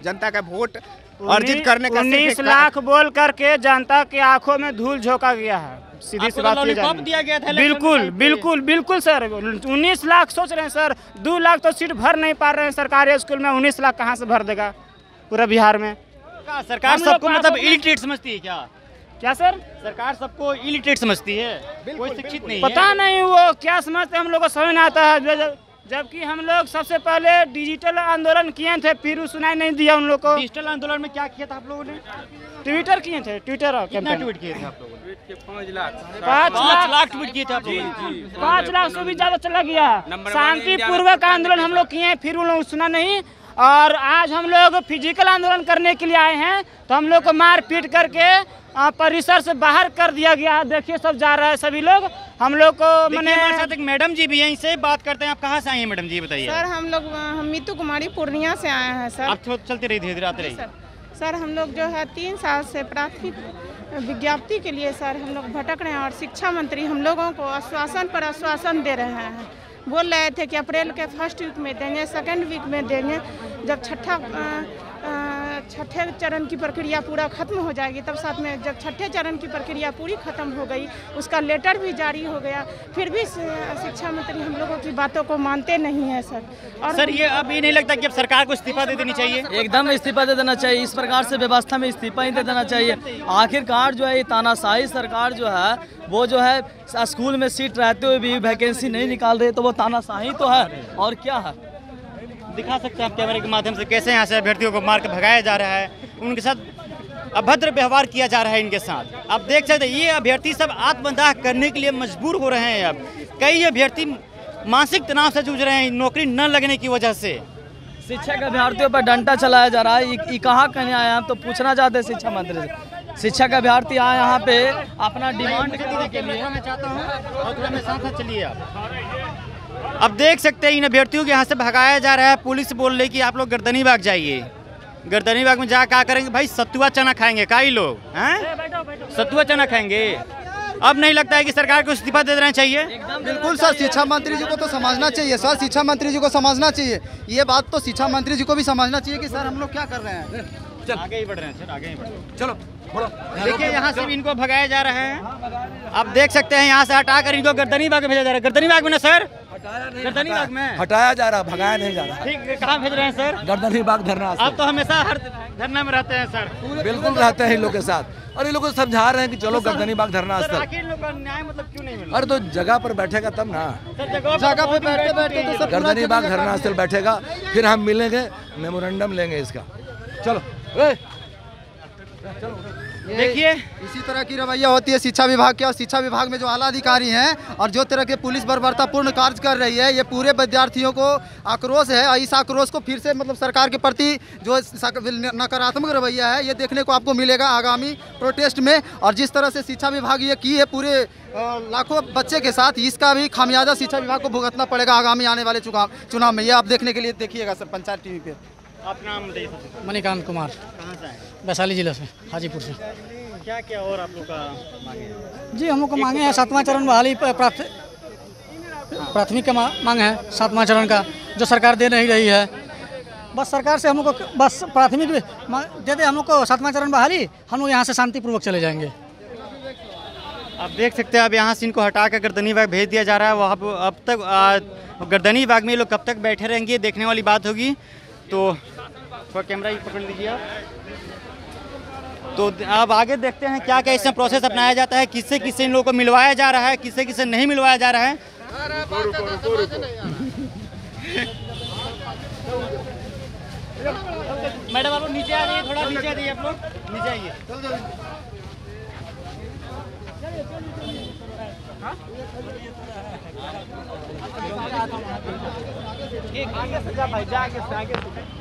जनता का वोट अर्जित करने का 19 लाख बोल करके जनता के आंखों में धूल झोंका गया है। सीधी सी बात दिया गया था। बिल्कुल सर, 19 लाख सोच रहे हैं सर, 2 लाख तो सीट भर नहीं पा रहे हैं सरकारी स्कूल में, 19 लाख कहाँ से भर देगा पूरा बिहार में? सरकार सबको मतलब इलिटरेट समझती है क्या? क्या सर? सरकार सबको इलिटरेट समझती है, कोई शिक्षित नहीं है। पता नहीं वो क्या समझते, हम लोग को समझ नहीं आता है। जबकि हम लोग सबसे पहले डिजिटल आंदोलन किए थे, फिर सुनाई नहीं दिया उन लोग को। डिजिटल आंदोलन में क्या किया था आप लोगों ने? ट्विटर किए थे, ट्विटर कितना ट्वीट किए थे आप लोगों ने? 5 लाख ट्वीट किए थे आप लोगों ने। 5 लाख से भी ज्यादा चला गया। शांतिपूर्वक आंदोलन हम लोग किए, फिर उन लोग सुना नहीं। और आज हम लोग फिजिकल आंदोलन करने के लिए आए हैं, तो हम लोग को मार पीट करके परिसर से बाहर कर दिया गया। देखिए सब जा रहा है सभी लोग, हम लोग को मैंने। हमारे साथ एक मैडम जी भी हैं, इनसे बात करते हैं। आप कहाँ से आई हैं मैडम जी, बताइए। सर हम मीतू कुमारी पूर्णिया से आए हैं सर। आप चलते रही, धीरे धीरे आते रहिए। सर हम लोग जो है 3 साल से प्राथमिक विज्ञप्ति के लिए सर हम लोग भटक रहे हैं, और शिक्षा मंत्री हम लोगों को आश्वासन पर आश्वासन दे रहे हैं। बोल रहे थे कि अप्रैल के फर्स्ट वीक में देंगे, सेकेंड वीक में देंगे। जब छठे चरण की प्रक्रिया पूरा खत्म हो जाएगी, तब साथ में जब छठे चरण की प्रक्रिया पूरी खत्म हो गई, उसका लेटर भी जारी हो गया, फिर भी शिक्षा मंत्री हम लोगों की बातों को मानते नहीं है सर। और सर ये अब ये नहीं लगता कि अब सरकार को इस्तीफा दे देनी चाहिए? एकदम इस्तीफा दे देना चाहिए। इस प्रकार से व्यवस्था में इस्तीफा ही दे देना चाहिए। आखिरकार जो है ये तानाशाही सरकार जो है वो जो है स्कूल में सीट रहते हुए भी वैकेंसी नहीं निकाल रही, तो वो तानाशाही तो है और क्या है। दिखा सकते हैं आप कैमरे के माध्यम से कैसे यहाँ से अभ्यर्थियों को मार के भगाया जा रहा है, उनके साथ अभद्र व्यवहार किया जा रहा है इनके साथ। आप देख सकते हैं ये अभ्यर्थी सब आत्मदाह करने के लिए मजबूर हो रहे हैं। अब कई अभ्यर्थी मानसिक तनाव से जूझ रहे हैं नौकरी न लगने की वजह से। शिक्षक अभ्यर्थियों पर डंडा चलाया जा रहा है। ये कहाँ कहने आए हम तो पूछना चाहते हैं शिक्षा मंत्री से। शिक्षक अभ्यर्थी आए यहाँ पे अपना डिमांड करने के लिए। मैं चाहता हूँ और थोड़ा मेरे साथ चलिए आप। अब देख सकते हैं इन अभ्यर्थियों को यहाँ से भगाया जा रहा है। पुलिस बोल रही कि आप लोग गर्दनी बाग जाइए। गर्दनी बाग में जा क्या करेंगे भाई? सत्तुआ चना खाएंगे काई लोग हैं, सत्तुआ चना खाएंगे। अब नहीं लगता है कि सरकार को इस्तीफा दे देना चाहिए? बिल्कुल सर, शिक्षा मंत्री जी को तो समझना चाहिए सर, शिक्षा मंत्री जी को समझना चाहिए। ये बात तो शिक्षा मंत्री जी को भी समझना चाहिए कि सर हम लोग क्या कर रहे हैं। आगे ही बढ़ रहे हैं सर, आगे ही बढ़ रहे हैं। चलो देखिए यहाँ से भी इनको भगाया जा रहा है। आप देख सकते हैं यहाँ से हटा कर इनको गर्दनी बाग में भेजा जा रहा है। गर्दनी बाग में ना सर, गर्दनी बाग में हटाया जा रहा है, भगाया नहीं जा रहा। ठीक, कहाँ भेज रहे हैं सर? गर्दनी बाग धरना। आप तो हमेशा हर धरना में रहते हैं सर। बिल्कुल रहते हैं इन लोग के साथ, और ये लोग को समझा रहे हैं कि चलो गर्दनी बाग धरना स्थल। न्याय मतलब क्यों नहीं मिल रहा? अरे तो जगह पर बैठेगा तब ना, जगह पे बैठते बैठते तो सब गर्दनी बाग धरना स्थल बैठेगा, फिर हम मिलेंगे, मेमोरेंडम लेंगे इसका। चलो देखिए इसी तरह की रवैया होती है शिक्षा विभाग के, और शिक्षा विभाग में जो आला अधिकारी हैं और जो तरह के पुलिस बर्बरतापूर्ण कार्य कर रही है, ये पूरे विद्यार्थियों को आक्रोश है। और इस आक्रोश को फिर से मतलब सरकार के प्रति जो नकारात्मक रवैया है, ये देखने को आपको मिलेगा आगामी प्रोटेस्ट में। और जिस तरह से शिक्षा विभाग ये की है पूरे लाखों बच्चे के साथ, इसका भी खामियाजा शिक्षा विभाग को भुगतना पड़ेगा आगामी आने वाले चुनाव में। ये आप देखने के लिए देखिएगा सर पंचायत टीवी पे। आप नाम बताइए। मणिकांत कुमार। कहाँ से आए? वैशाली जिले से, हाजीपुर से। क्या क्या और आप लोग का मांगे हैं? जी हम लोग को मांगे हैं 7वां चरण बहाली प्राथमिक का मांग है 7वां चरण का, जो सरकार दे नहीं रही है। बस सरकार से हम लोग को बस प्राथमिक दे दे हम लोग को 7वां चरण बहाली, हम लोग यहाँ से शांतिपूर्वक चले जाएंगे। आप देख सकते हैं अब यहाँ से इनको हटा कर गर्दनी बाग भेज दिया जा रहा है। वहाँ अब तक गर्दनी बाग में ये लोग कब तक बैठे रहेंगे देखने वाली बात होगी। तो थोड़ा कैमरा ही पकड़ लीजिए आप। तो अब आगे देखते हैं क्या क्या इसमें प्रोसेस अपनाया जाता है, किससे किससे इन लोगों को मिलवाया जा रहा है, किससे किससे नहीं मिलवाया जा रहा है। मैडम आप लोग नीचे आ जाइए, थोड़ा नीचे आ जाइए, आप लोग नीचे आइए। आगे से जा भाई, जा आगे से, आगे से।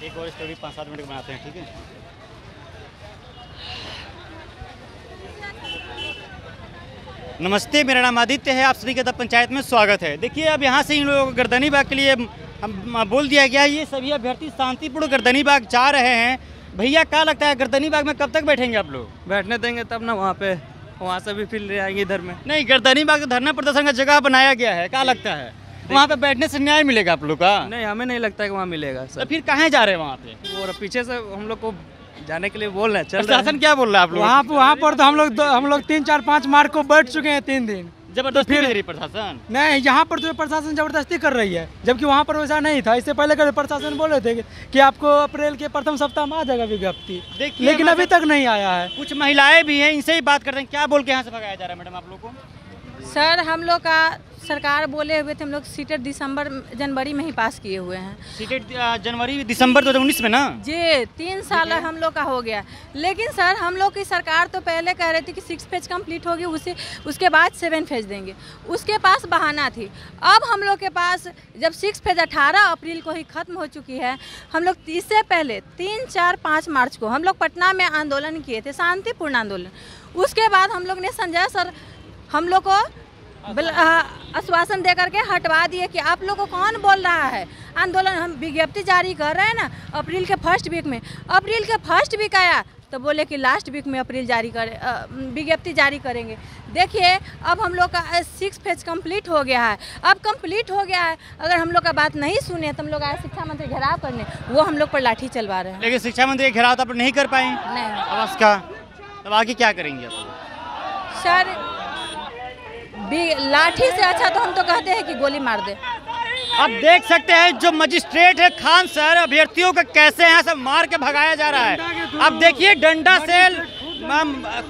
एक और स्टोरी 5-7 मिनट बनाते हैं, ठीक है। नमस्ते, मेरा नाम आदित्य है। आप सभी का पंचायत में स्वागत है। देखिए, अब यहाँ से इन लोगों को गर्दनी बाग के लिए बोल दिया गया है। ये सभी अभ्यर्थी शांतिपूर्ण गर्दनी बाग जा रहे हैं। भैया, क्या लगता है गर्दनी बाग में कब तक बैठेंगे आप लोग? बैठने देंगे तब ना, वहाँ से भी फिर ले आएंगे इधर में। नहीं, गर्दनी बाग धरना प्रदर्शन का जगह बनाया गया है, क्या लगता है वहाँ पे बैठने से न्याय मिलेगा आप लोग का? नहीं, हमें नहीं लगता है कि वहाँ मिलेगा सर। तो फिर कहाँ जा रहे हैं वहाँ पे? और पीछे से हम लोग को जाने के लिए बोल रहे हैं। प्रशासन क्या बोल रहा है आप लोग? वहाँ पर तो हम लोग 3-4-5 मार्च को बैठ चुके हैं 3 दिन। जबरदस्ती कर रही प्रशासन? नहीं, यहाँ पर तो प्रशासन जबरदस्ती कर रही है, जबकि वहाँ पर वैसा नहीं था। इससे पहले कर प्रशासन बोले थे कि आपको अप्रैल के प्रथम सप्ताह में आ जाएगा विज्ञप्ति, लेकिन अभी तक नहीं आया है। कुछ महिलाएं भी हैं, इनसे ही बात करते हैं। क्या बोल के यहाँ से भगाया जा रहा है मैडम आप लोग को? सर, हम लोग का सरकार बोले हुए थे, हम लोग सीटेट जनवरी में ही पास किए हुए हैं। सीटेट जनवरी दिसंबर 2019 में ना जी, 3 साल हम लोग का हो गया। लेकिन सर, हम लोग की सरकार तो पहले कह रही थी कि 6 फेज कंप्लीट होगी, उसके बाद 7 फेज देंगे। उसके पास बहाना थी। अब हम लोग के पास जब 6 फेज 18 अप्रैल को ही खत्म हो चुकी है, हम लोग इससे पहले 3, 4, 5 मार्च को हम लोग पटना में आंदोलन किए थे, शांतिपूर्ण आंदोलन। उसके बाद हम लोग ने संजय सर हम लोग को आश्वासन दे करके हटवा दिए कि आप लोग को कौन बोल रहा है। आंदोलन हम विज्ञप्ति जारी कर रहे हैं ना अप्रैल के फर्स्ट वीक में। अप्रैल के फर्स्ट वीक आया तो बोले कि लास्ट वीक में विज्ञप्ति जारी करेंगे। देखिए, अब हम लोग का 6 फेज कंप्लीट हो गया है। अब कंप्लीट हो गया है, अगर हम लोग का बात नहीं सुने तो हम लोग आए शिक्षा मंत्री घेराव करने, वो हम लोग पर लाठी चलवा रहे हैं। लेकिन शिक्षा मंत्री का घेराव तो आप नहीं कर पाए? नहीं। अब का तब आगे क्या करेंगे आप? सर, लाठी से अच्छा तो हम तो कहते हैं कि गोली मार दे। अब देख सकते हैं जो मजिस्ट्रेट है खान सर, अभ्यर्थियों को कैसे यहाँ से मार के भगाया जा रहा है। अब देखिए, डंडा से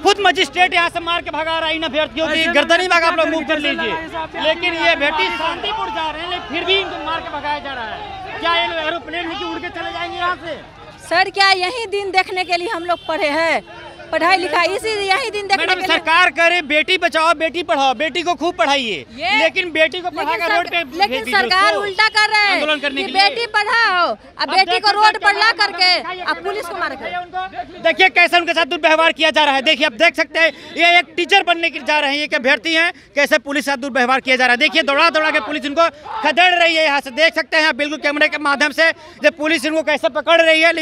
खुद मजिस्ट्रेट यहाँ से मार के भगा रहा है इन अभ्यर्थियों की। गर्दनी बाग आप लोग मूव कर लीजिए, लेकिन ये अभ्यर्थी शांतिपूर्ण जा रहे हैं, लेकिन फिर भी इनको मार के भगाया जा रहा है। क्या ये एरोप्लेन में उड़ के चले जाएंगे यहाँ से? सर, क्या यही दिन देखने के लिए हम लोग पढ़े हैं? पढ़ाई लिखाई इसी यही दिन देखने के लिए। सरकार करे बेटी बचाओ बेटी पढ़ाओ, बेटी को खूब पढ़ाइए, लेकिन बेटी को पढ़ाकर रोड पे लेकिन सरकार उल्टा कर रहे हैं आंदोलन करने कि बेटी पढ़ाओ, अब बेटी को रोड पर ला करके अब पुलिस को मार कर। देखिए कैसे उनके साथ दुर्व्यवहार किया जा रहा है। देखिए, आप देख सकते हैं ये एक टीचर बनने के जा रहे हैं, ये अभ्यर्थी हैं, कैसे पुलिस से दुर्व्यवहार किया जा रहा है। देखिए, दौड़ा दौड़ा के पुलिस इनको खदेड़ रही है। यहाँ से देख सकते हैं बिल्कुल कैमरे के माध्यम से जब पुलिस इनको कैसे पकड़ रही है।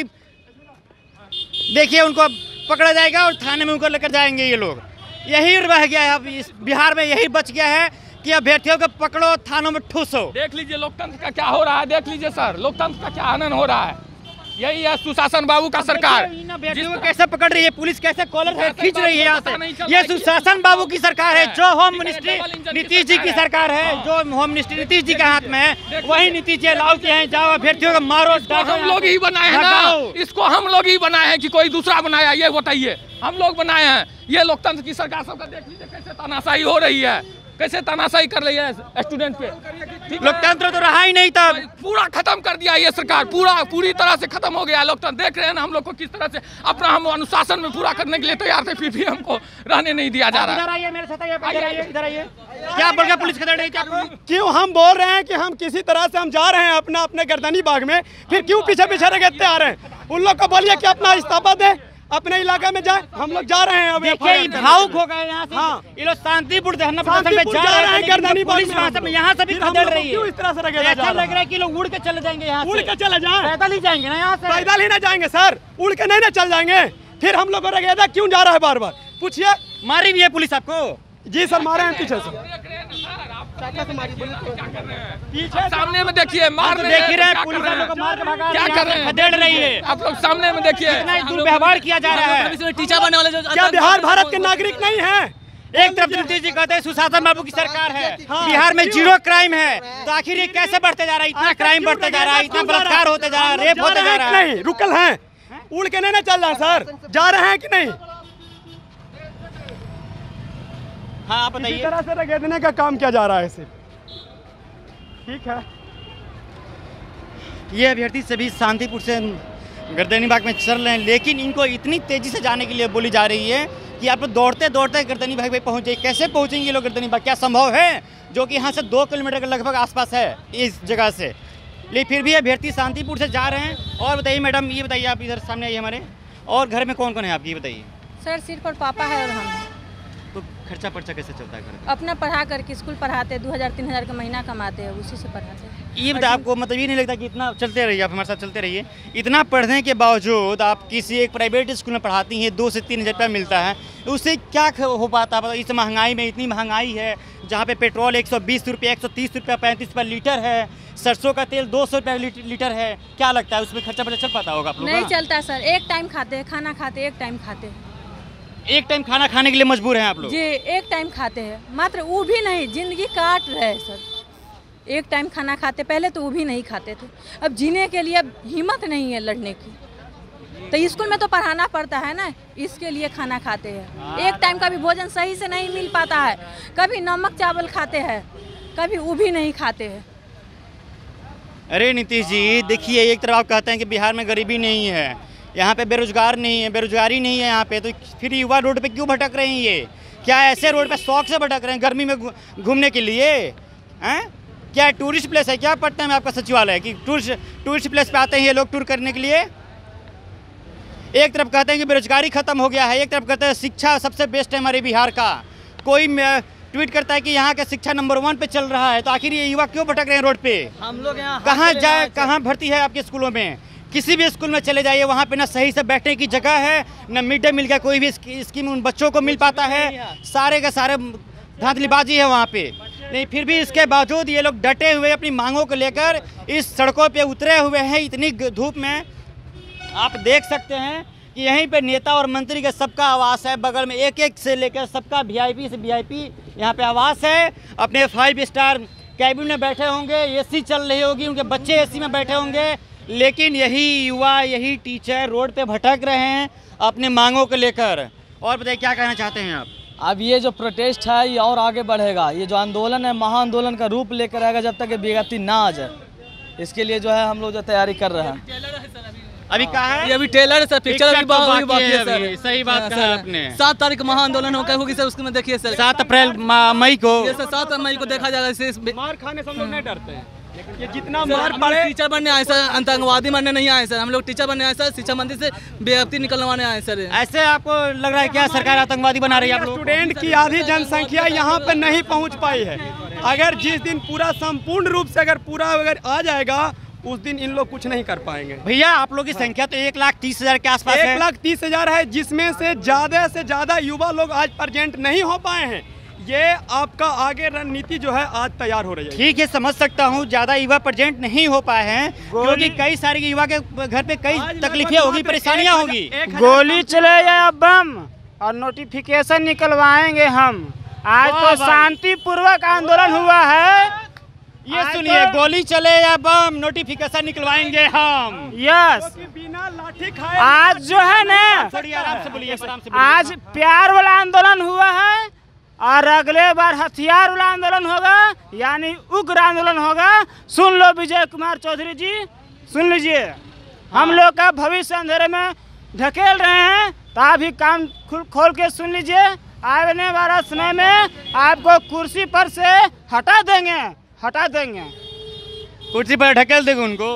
देखिए, उनको पकड़ा जाएगा और थाने में उनको लेकर जाएंगे ये लोग। यही रह गया है अब इस बिहार में, यही बच गया है कि अभ्यर्थियों को पकड़ो, थानों में ठूसो। देख लीजिए लोकतंत्र का क्या हो रहा है, देख लीजिए सर, लोकतंत्र का क्या आनंद हो रहा है। यही है सुशासन बाबू का सरकार। इन अभ्यर्थियों को कैसे पकड़ रही है पुलिस, कैसे कॉलर से खींच रही है यहाँ से। ये सुशासन बाबू की सरकार है, जो होम मिनिस्ट्री नीतीश जी की सरकार है, जो होम मिनिस्ट्री नीतीश जी के हाथ में है, वही नीतीश जी अलाउ किए हैं। जाओ अभ्यर्थियों को मारो। हम लोग ही बनाए हैं ना, इसको हम लोग ही बनाए हैं कि कोई दूसरा बनाया? ये बताइए, हम लोग बनाए हैं। ये लोकतंत्र की सरकार सबका देख लीजिए कैसे तानाशाही हो रही है, कैसे तानाशाही कर रही है स्टूडेंट पे। लोकतंत्र तो रहा ही नहीं था, पूरा खत्म कर दिया ये सरकार, पूरी तरह से खत्म हो गया लोकतंत्र। देख रहे हैं ना हम लोग को किस तरह से अपना हम अनुशासन में पूरा करने के लिए तैयार थे, फिर भी हमको रहने नहीं दिया जा रहा है। इधर आइए मेरे साथ, इधर आइए। क्या बोल रहे पुलिस खदेड़ रही है? क्यों हम बोल रहे हैं कि हम किसी तरह से हम जा रहे हैं अपने गर्दनी बाग में, फिर क्यों पीछे पीछे रहते आ रहे हैं? उन लोग को बोलिए कि अपना इस्तीफा दे, अपने इलाके में जाए। हम लोग जा रहे हैं अभी। देखिए, भावुक हो गए यहाँ से। हाँ, ये लोग शांतिपूर्ण धरना प्रदर्शन में जा रहे हैं गर्दनी बाग में, यहाँ से भी खदेड़ रही है। क्यों इस तरह से ऐसा लग रहा है कि लोग उड़ के चले जाएंगे यहाँ से। उड़ के चले जाएं, पैदल ही जाएंगे ना यहाँ से? पैदल ही ना जाएंगे सर, उड़ के नहीं ना चल जाएंगे। फिर हम लोग को रगेदा क्यों जा रहा है बार बार? पूछिए। मारी भी है पुलिस आपको? जी सर, मारे हैं पीछे से। पीछे सामने में देखिए, मार देख ही रहे हैं पुलिस वालों को मार के भगा क्या कर रहे हैं, खदेड़ रही है। आप लोग सामने में देखिए कितना दुर्व्यवहार किया जा रहा है। टीचर बनने वाले क्या बिहार भारत के नागरिक नहीं है? एक तरफ नीतीश जी कहते हैं सुशासन बाबू की सरकार है, बिहार में 0 क्राइम है, तो आखिर ये कैसे बढ़ते जा रहा है? इतना क्राइम बढ़ते जा रहा है, इतना बलात्कार होते जा रहा है, रेप होते जा रहा है। नहीं रुकल हैं, उड़ के नहीं ना चल रहा सर, जा रहे हैं कि नहीं? हाँ, आप बताइए। इसी तरह से रगेदने का काम किया जा रहा है इसे। ठीक है, ये अभ्यर्थी सभी शांतिपुर से गर्दनी बाग में चल रहे हैं, लेकिन इनको इतनी तेजी से जाने के लिए बोली जा रही है कि आप दौड़ते दौड़ते गर्दनी बाग पे पहुंचे। कैसे पहुंचेंगे ये लोग गर्दनी बाग? क्या संभव है? जो कि यहाँ से 2 किलोमीटर के लगभग आसपास है इस जगह से, लेकिन फिर भी अभ्यर्थी शांतिपुर से जा रहे हैं। और बताइए मैडम, ये बताइए, आप इधर सामने आइए हमारे, और घर में कौन कौन है आपकी, बताइए। सर, सिर पर पापा है और हम। तो खर्चा पर्चा कैसे चलता है घर का? अपना पढ़ा करके स्कूल पढ़ाते हैं, 2000-3000 का महीना कमाते हैं, उसी से पढ़ाते हैं। ये बता, आपको मतलब ये नहीं लगता कि इतना चलते रहिए, आप हमारे साथ चलते रहिए, इतना पढ़ने के बावजूद आप किसी एक प्राइवेट स्कूल में पढ़ाती हैं, 2 से 3 हज़ार रुपया मिलता है, उससे क्या हो पाता है? इस महंगाई में, इतनी महंगाई है जहाँ पे पेट्रोल 120 रुपये, 130 रुपये, 35 रुपये लीटर है, सरसों का तेल 200 रुपये लीटर है, क्या लगता है उसमें खर्चा पर्चा चल पाता होगा आप लोग? नहीं चलता सर, एक टाइम खाते हैं, खाना खाते हैं, एक टाइम खाते हैं। एक टाइम खाना खाने के लिए मजबूर हैं आप लोग? जी, एक टाइम खाते हैं, मात्र वो भी नहीं, जिंदगी काट रहे हैं सर। एक टाइम खाना खाते, पहले तो वो भी नहीं खाते थे, अब जीने के लिए अब हिम्मत नहीं है लड़ने की, तो स्कूल में तो पढ़ाना पड़ता है ना, इसके लिए खाना खाते हैं। एक टाइम का भी भोजन सही से नहीं मिल पाता है, कभी नमक चावल खाते हैं, कभी वो भी नहीं खाते हैं। अरे नीतीश जी, देखिए, एक तरफ आप कहते हैं कि बिहार में गरीबी नहीं है, यहाँ पे बेरोजगार नहीं है, बेरोजगारी नहीं है यहाँ पे, तो फिर युवा रोड पे क्यों भटक रहे हैं? ये क्या ऐसे रोड पे शौक से भटक रहे हैं गर्मी में घूमने के लिए? हैं? क्या टूरिस्ट प्लेस है क्या पटना में आपका सचिवालय कि टूरिस्ट प्लेस पे आते हैं ये लोग टूर करने के लिए? एक तरफ कहते हैं कि बेरोजगारी खत्म हो गया है, एक तरफ कहते हैं शिक्षा सबसे बेस्ट है हमारे बिहार का, कोई ट्वीट करता है कि यहाँ का शिक्षा नंबर 1 पे चल रहा है, तो आखिर ये युवा क्यों भटक रहे हैं रोड पे? हम लोग यहाँ कहाँ जाए, कहाँ भर्ती है आपके स्कूलों में? किसी भी स्कूल में चले जाइए, वहाँ पे ना सही से बैठने की जगह है, ना मिड डे मील का कोई भी स्कीम उन बच्चों को मिल पाता है, सारे का सारे धांधलीबाजी है वहाँ पे। नहीं, फिर भी इसके बावजूद ये लोग डटे हुए अपनी मांगों को लेकर इस सड़कों पे उतरे हुए हैं इतनी धूप में। आप देख सकते हैं कि यहीं पे नेता और मंत्री का सबका आवास है, बगल में एक से लेकर सबका VIP से VIP यहाँ पे आवास है, अपने 5 स्टार कैबिन में बैठे होंगे, AC चल रही होगी, उनके बच्चे AC में बैठे होंगे, लेकिन यही युवा, यही टीचर रोड पे भटक रहे हैं अपने मांगों को लेकर। और बताइए क्या कहना चाहते हैं आप? अब ये जो प्रोटेस्ट है ये और आगे बढ़ेगा, ये जो आंदोलन है महाआंदोलन का रूप लेकर आएगा जब तक ये बेगति ना आ जाए, इसके लिए जो है हम लोग जो तैयारी कर रहे हैं। अभी कहाँ है? ये अभी टेलर है सर, पिक्चर अभी बाकी है सर। सही बात कहा आपने। 7 तारीख महाआंदोलन होगी सर, उसमें देखिए सर 7 अप्रैल मई को, ये सर 7 मई को देखा जाएगा। मार खाने से हम लोग नहीं डरते हैं, ये जितना मार पड़े, टीचर बनने आए सर, आतंकवादी बनने नहीं आए सर, हम लोग टीचर बनने आए सर, शिक्षा मंत्री से बेअदबी निकलवाने आए सर। ऐसे आपको लग रहा है क्या सरकार आतंकवादी बना रही है? आप लोग स्टूडेंट की आधी जनसंख्या यहाँ पर नहीं पहुँच पाई है, अगर जिस दिन पूरा संपूर्ण रूप से अगर आ जाएगा उस दिन इन लोग कुछ नहीं कर पाएंगे। भैया आप लोग की संख्या तो 1,30,000 के आसपास है। 1,30,000 है, जिसमें से ज़्यादा युवा लोग आज प्रेजेंट नहीं हो पाए हैं। ये आपका आगे रणनीति जो है आज तैयार हो रही है। ठीक है, समझ सकता हूँ ज़्यादा युवा प्रेजेंट नहीं हो पाए हैं क्योंकि कई सारे युवा के घर पे कई तकलीफें होगी, परेशानियाँ होगी। गोली चले या बम और नोटिफिकेशन निकलवाएंगे हम। आज तो शांतिपूर्वक आंदोलन हुआ है, ये सुनिए, गोली चले या बम नोटिफिकेशन निकलवाएंगे हम। यस, बिना लाठी खाए आज जो है ना, आराम से बोलिए, आज प्यार वाला आंदोलन हुआ है और अगले बार हथियार वाला आंदोलन होगा, यानी उग्र आंदोलन होगा। सुन लो विजय कुमार चौधरी जी, सुन लीजिए, हम लोग का भविष्य अंधेरे में ढकेल रहे हैं, तो आप भी कान खोल के सुन लीजिए। आने वाला समय में आपको कुर्सी पर से हटा देंगे। कुर्सी पर ढकेल देंगे उनको?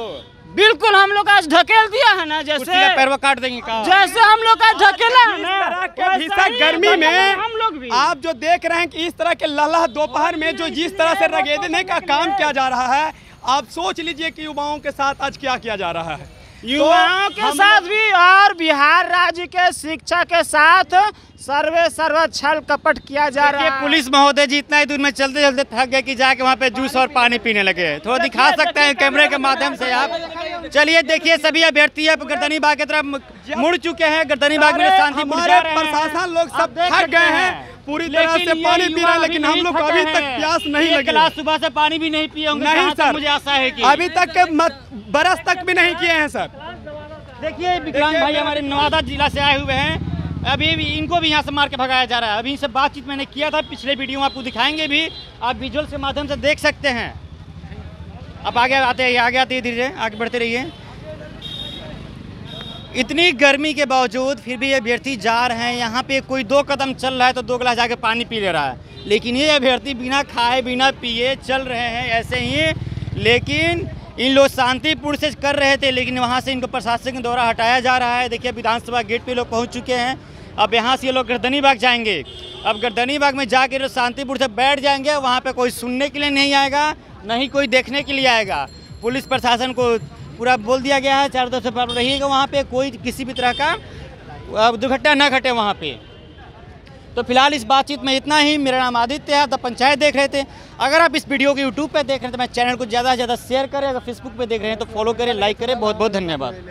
बिल्कुल, हम लोग आज ढकेल दिया है ना, जैसे पैरवा काट देंगे का? जैसे हम लोग का ढकेला है ना, भीषण गर्मी में हम लोग भी आप जो देख रहे हैं कि इस तरह के लल्ला दोपहर में जो जिस तरह से रगेदने का काम किया जा रहा है, आप सोच लीजिए कि युवाओं के साथ आज क्या किया जा रहा है। युवाओं के साथ भी और बिहार राज्य के शिक्षा के साथ सर्व छल कपट किया जा रहा है। पुलिस महोदय जी इतना ही दूर में चलते चलते थक गए कि जाके वहाँ पे जूस और पानी पीने लगे। थोड़ा दिखा सकते हैं कैमरे के माध्यम से आप? चलिए देखिए, सभी अभ्यर्थी गर्दनी बाग की तरफ मुड़ चुके हैं। गर्दनी बाग में शांति प्रशासन लोग सब थक गए हैं, पूरी तरह से पानी पी रहे हैं, लेकिन हम लोग अभी तक प्यास नहीं लगी। क्लास सुबह से पानी भी नहीं पिए होंगे? नहीं सर, मुझे आशा है कि अभी तक बरस तक भी नहीं किए हैं सर। देखिए विक्रांत भाई हमारे नवादा जिला से आए हुए हैं, अभी भी इनको भी यहाँ से मार के भगाया जा रहा है। अभी इनसे बातचीत मैंने किया था, पिछले वीडियो में आपको दिखाएंगे भी, आप विजुअल के माध्यम से देख सकते हैं। अब आगे आते धीरे आगे बढ़ते रहिए। इतनी गर्मी के बावजूद फिर भी ये अभ्यर्थी जा रहे हैं। यहाँ पे कोई 2 कदम चल रहा है तो 2 गिलास जाके पानी पी ले रहा है, लेकिन ये अभ्यर्थी बिना खाए बिना पिए चल रहे हैं ऐसे ही। लेकिन इन लोग शांतिपूर्ण से कर रहे थे, लेकिन वहाँ से इनको प्रशासन के द्वारा हटाया जा रहा है। देखिए विधानसभा गेट पे लोग पहुँच चुके हैं। अब यहाँ से ये लोग गर्दनी बाग जाएंगे। अब गर्दनी बाग में जाकर शांतिपुर से बैठ जाएंगे, वहाँ पे कोई सुनने के लिए नहीं आएगा, नहीं कोई देखने के लिए आएगा। पुलिस प्रशासन को पूरा बोल दिया गया है चारों तरफ से रहिएगा, वहाँ पे कोई किसी भी तरह का दुर्घटना न घटे वहाँ पे। तो फिलहाल इस बातचीत में इतना ही। मेरा नाम आदित्य है, द पंचायत देख रहे थे। अगर आप इस वीडियो को यूट्यूब पे देख रहे हैं तो मैं चैनल को ज़्यादा से ज़्यादा शेयर करें, अगर फेसबुक पे देख रहे हैं तो फॉलो करें, लाइक करें। बहुत बहुत धन्यवाद।